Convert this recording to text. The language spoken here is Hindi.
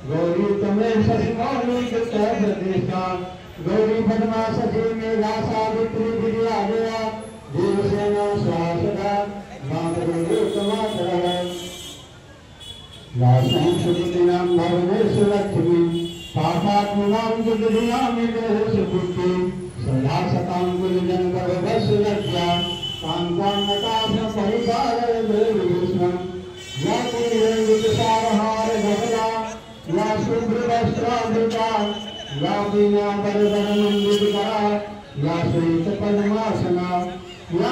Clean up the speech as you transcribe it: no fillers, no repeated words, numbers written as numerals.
गौरी तमें शशिमौली गौरी पद्मा सखी मेघा सावित्री गिरिया गया देवसेना स्वासदा मातृनाम भुवनेश्वरलक्ष्मी पापात्मनाम दुर्दिनामिगेशपुत्री सदा सतां गुरुजनगर्भस्वलज्जा कांतान्नताभ्य परिपालय देवी विष्णुं या कुलेन्द्रसारहार धवला या शुभ्रवस्त्रावृता या पीनांबरधरमण्डितकरा या श्वेतपद्मासना या